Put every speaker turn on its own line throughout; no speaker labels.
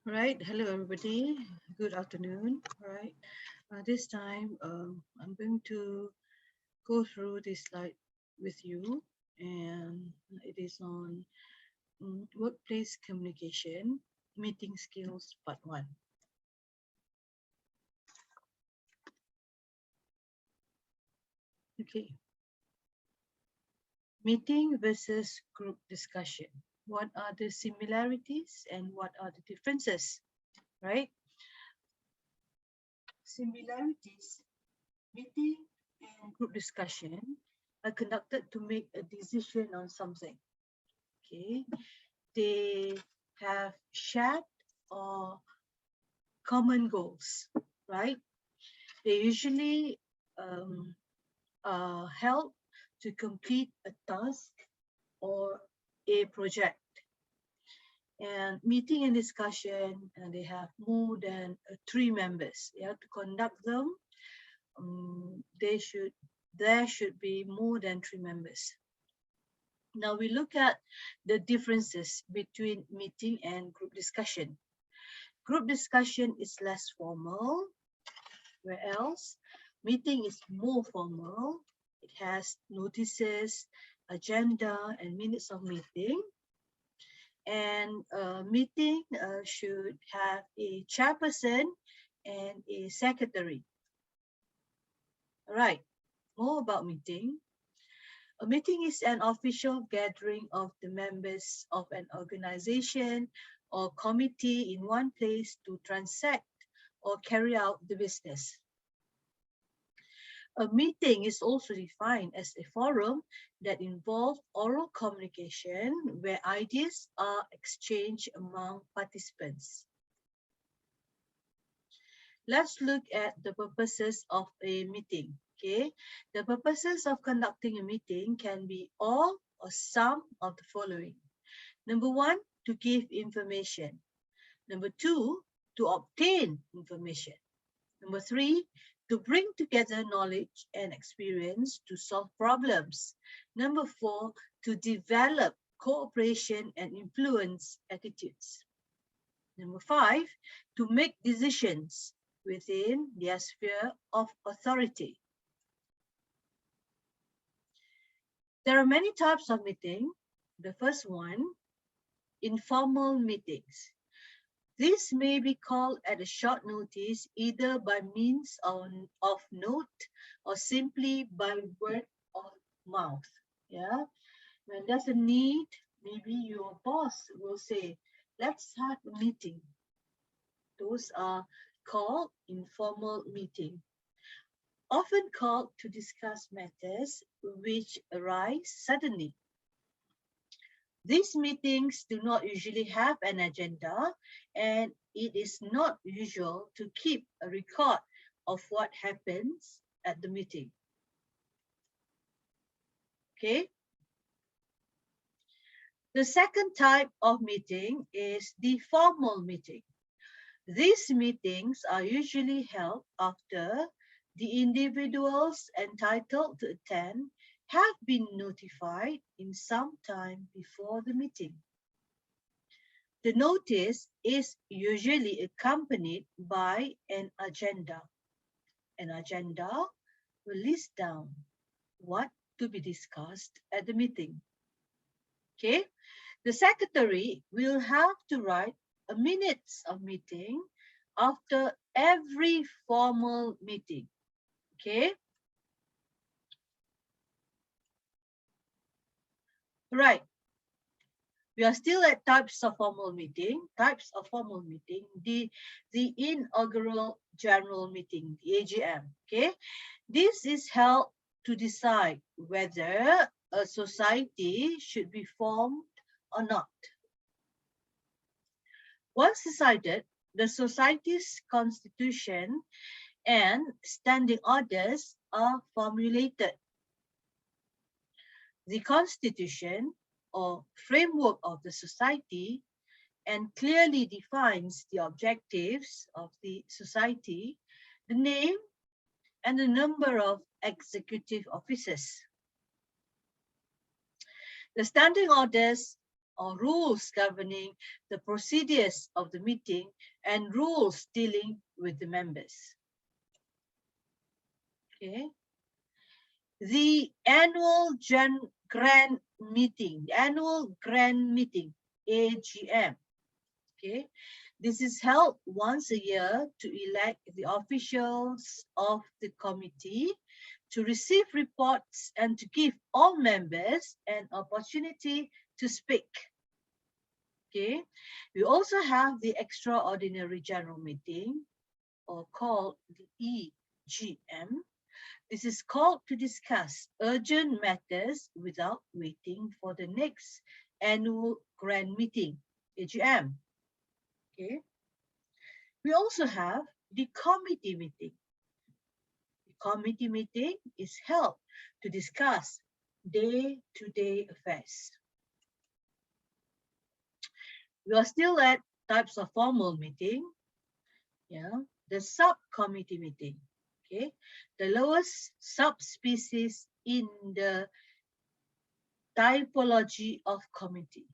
Right. Hello, everybody. Good afternoon. All right. This time, I'm going to go through this slide with you, and it is on workplace communication, meeting skills, part one. Okay. Meeting versus group discussion. What are the similarities and what are the differences? Right. Similarities. Meeting and group discussion are conducted to make a decision on something. Okay, they have shared or common goals, right? They usually help to complete a task or a project. And meeting and discussion, and they have more than three members. Yeah, to conduct them, there should be more than three members. Now we look at the differences between meeting and group discussion. Group discussion is less formal, whereas meeting is more formal. It has notices, agenda, and minutes of meeting. And meeting should have a chairperson and a secretary. All right, more about meeting. A meeting is an official gathering of the members of an organization or committee in one place to transact or carry out the business. A meeting is also defined as a forum that involves oral communication where ideas are exchanged among participants. Let's look at the purposes of a meeting. Okay, the purposes of conducting a meeting can be all or some of the following. Number one, to give information. Number two, to obtain information. Number three, to bring together knowledge and experience to solve problems. Number four, to develop cooperation and influence attitudes. Number five, to make decisions within their sphere of authority. There are many types of meeting. The first one, informal meetings. This may be called at a short notice, either by means of note or simply by word of mouth. Yeah, when there's a need, maybe your boss will say, let's have a meeting. Those are called informal meeting, often called to discuss matters which arise suddenly. These meetings do not usually have an agenda, and it is not usual to keep a record of what happens at the meeting. Okay. The second type of meeting is the formal meeting. These meetings are usually held after the individuals entitled to attend have been notified in some time before the meeting. The notice is usually accompanied by an agenda. An agenda will list down what to be discussed at the meeting. Okay, the secretary will have to write a minutes of meeting after every formal meeting. Okay, right. We are still at types of formal meeting. Types of formal meeting. The inaugural general meeting, the AGM. Okay, this is held to decide whether a society should be formed or not. Once decided, the society's constitution and standing orders are formulated. The constitution or framework of the society and clearly defines the objectives of the society, the name and the number of executive officers. The standing orders or rules governing the procedures of the meeting and rules dealing with the members. Okay. The annual grand meeting, AGM. Okay. This is held once a year to elect the officials of the committee, to receive reports, and to give all members an opportunity to speak. Okay. We also have the extraordinary general meeting, or called the EGM. This is called to discuss urgent matters without waiting for the next annual grand meeting, AGM. Okay. We also have the committee meeting. The committee meeting is held to discuss day-to-day affairs. We are still at types of formal meeting. Yeah, the subcommittee meeting. Okay, the lowest subspecies in the typology of committee.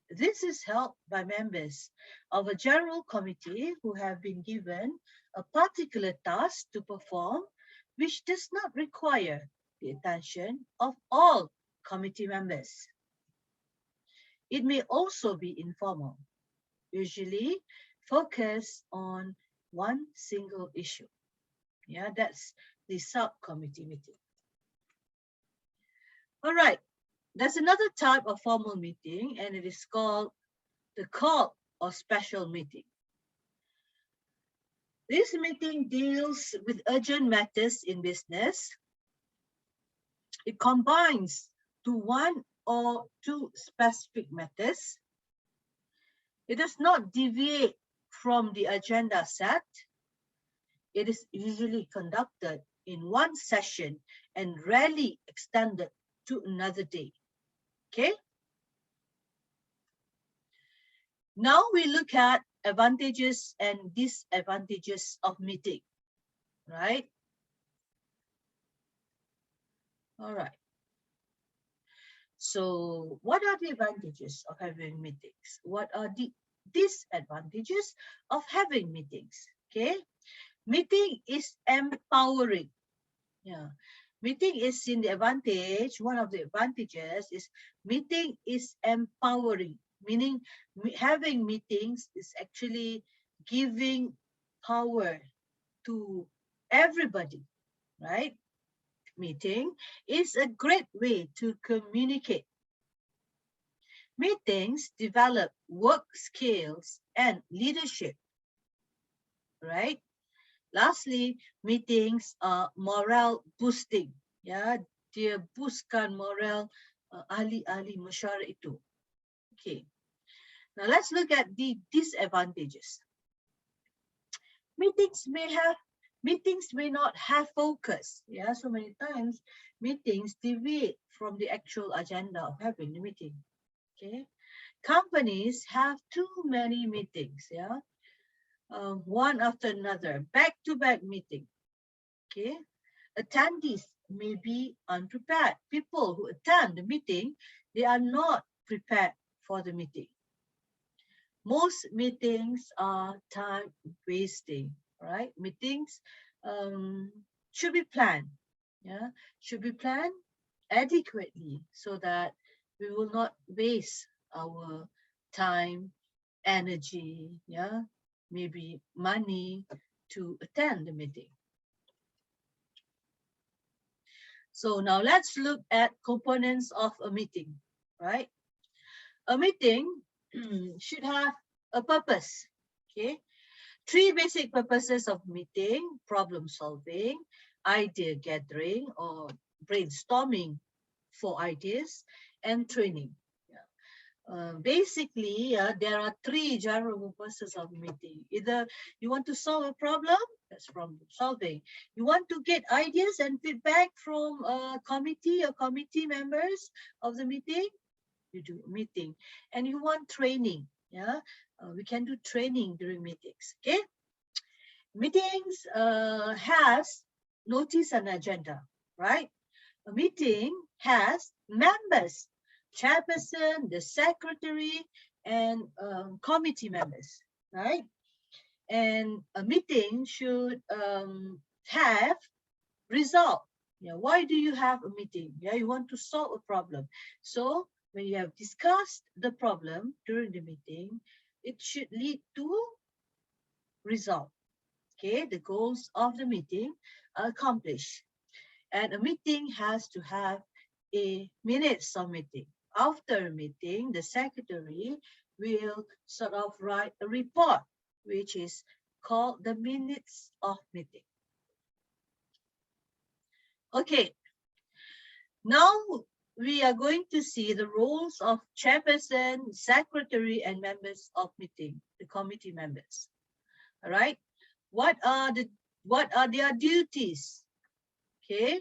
This is held by members of a general committee who have been given a particular task to perform, which does not require the attention of all committee members. It may also be informal, usually focus on one single issue. Yeah, that's the subcommittee meeting. All right, there's another type of formal meeting, and it is called the call or special meeting. This meeting deals with urgent matters in business. It combines to one or two specific matters. It does not deviate from the agenda set. It is usually conducted in one session and rarely extended to another day. Okay. Now we look at advantages and disadvantages of meeting, right? All right. So what are the advantages of having meetings? What are the disadvantages of having meetings? Okay. Meeting is empowering. Yeah. Meeting is in the advantage. One of the advantages is meeting is empowering, meaning having meetings is actually giving power to everybody, right? Meeting is a great way to communicate. Meetings develop work skills and leadership, right? Lastly, meetings are morale boosting. Ya, dia boostkan moral ahli-ahli mesyuarat itu. Okay. Now let's look at the disadvantages. Meetings may not have focus. Yeah, so many times meetings deviate from the actual agenda of having the meeting. Okay. Companies have too many meetings. Yeah. One after another, back-to-back meeting. Okay, attendees may be unprepared. People who attend the meeting, they are not prepared for the meeting. Most meetings are time wasting, right? Meetings should be planned. Yeah, should be planned adequately so that we will not waste our time, energy, yeah, maybe money to attend the meeting. So now let's look at components of a meeting, right? A meeting should have a purpose, okay? 3 basic purposes of meeting: problem solving, idea gathering or brainstorming for ideas, and training. Basically, there are 3 general purposes of meeting. Either you want to solve a problem, that's problem solving. You want to get ideas and feedback from a committee or committee members of the meeting, you do meeting. And you want training, yeah? We can do training during meetings, okay? Meetings has notice and agenda, right? A meeting has members chairperson, the secretary, and committee members, right? And a meeting should have result. Yeah, why do you have a meeting? Yeah, you want to solve a problem. So when you have discussed the problem during the meeting, it should lead to result. Okay, the goals of the meeting are accomplished. And a meeting has to have a minutes of meeting. After a meeting, the secretary will sort of write a report, which is called the minutes of meeting. Okay, now we are going to see the roles of chairperson, secretary, and members of meeting, the committee members. All right, what are their duties? Okay,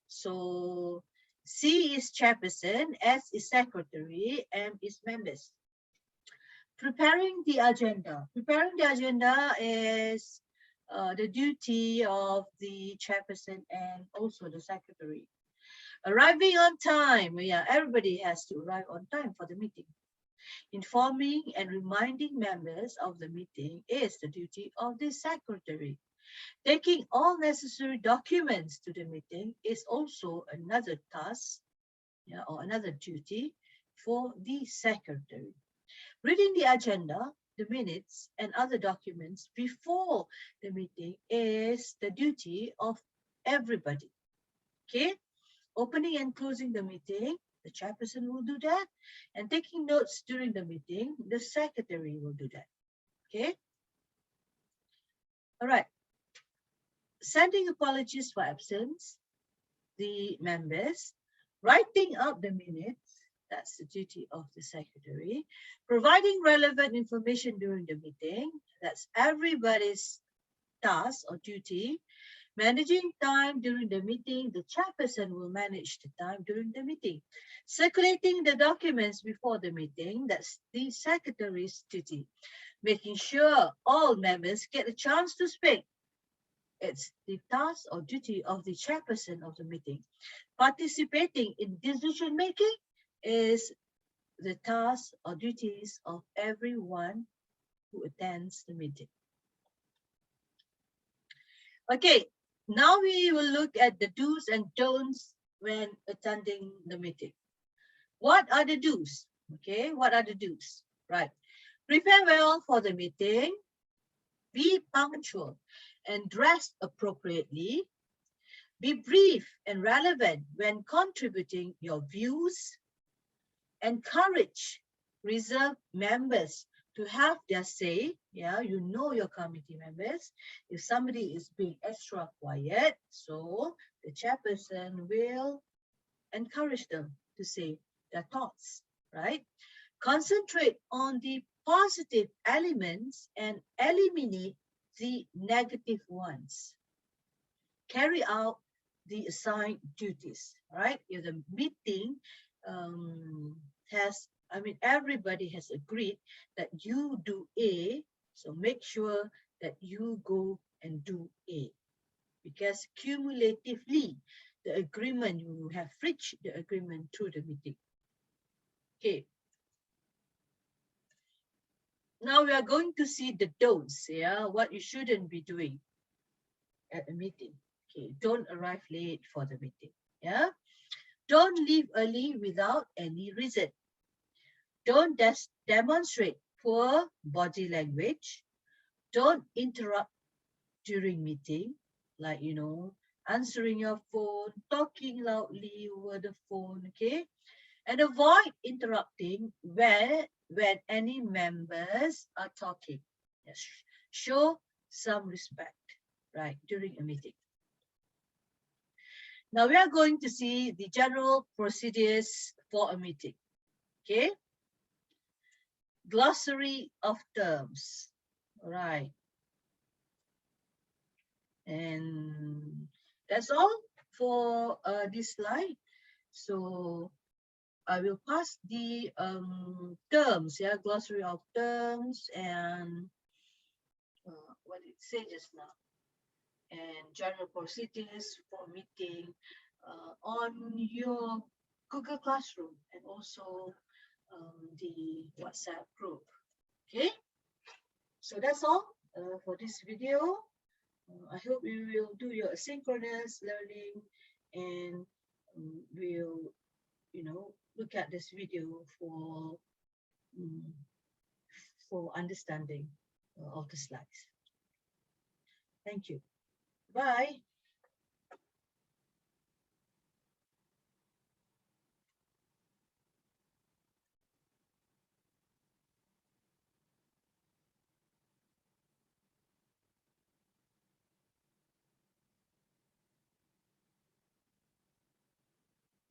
so C is chairperson, S is secretary, M is members. Preparing the agenda. Preparing the agenda is the duty of the chairperson and also the secretary. Arriving on time. Yeah, everybody has to arrive on time for the meeting. Informing and reminding members of the meeting is the duty of the secretary. Taking all necessary documents to the meeting is also another task, yeah, or another duty for the secretary. Reading the agenda, the minutes, and other documents before the meeting is the duty of everybody. Okay? Opening and closing the meeting, the chairperson will do that. And taking notes during the meeting, the secretary will do that. Okay? All right. Sending apologies for absence, the members. Writing up the minutes, that's the duty of the secretary. Providing relevant information during the meeting, that's everybody's task or duty. Managing time during the meeting, the chairperson will manage the time during the meeting. Circulating the documents before the meeting, that's the secretary's duty. Making sure all members get a chance to speak. It's the task or duty of the chairperson of the meeting. Participating in decision making is the tasks or duties of everyone who attends the meeting. Okay, now we will look at the do's and don'ts when attending the meeting. What are the do's? Okay, what are the do's? Right. Prepare well for the meeting. Be punctual and dress appropriately. Be brief and relevant when contributing your views. Encourage reserve members to have their say. Yeah, you know your committee members. If somebody is being extra quiet, so the chairperson will encourage them to say their thoughts, right? Concentrate on the positive elements and eliminate the negative ones. Carry out the assigned duties, right? If the meeting everybody has agreed that you do A, so make sure that you go and do A. Because cumulatively, the agreement, you have reached the agreement through the meeting. Okay. Now we are going to see the don'ts, yeah, what you shouldn't be doing at a meeting. Okay, don't arrive late for the meeting, yeah. Don't leave early without any reason. Don't demonstrate poor body language. Don't interrupt during meeting, like, answering your phone, talking loudly over the phone, okay? And avoid interrupting when any members are talking. Yes. Show some respect, right, during a meeting. Now we are going to see the general procedures for a meeting, okay? Glossary of terms, right? And that's all for this slide. So I will pass the terms, yeah, glossary of terms and what it says just now, and general procedures for meeting on your Google Classroom and also the WhatsApp group. Okay, so that's all for this video. I hope you will do your asynchronous learning and will, look at this video um, for understanding of the slides. Thank you. Bye.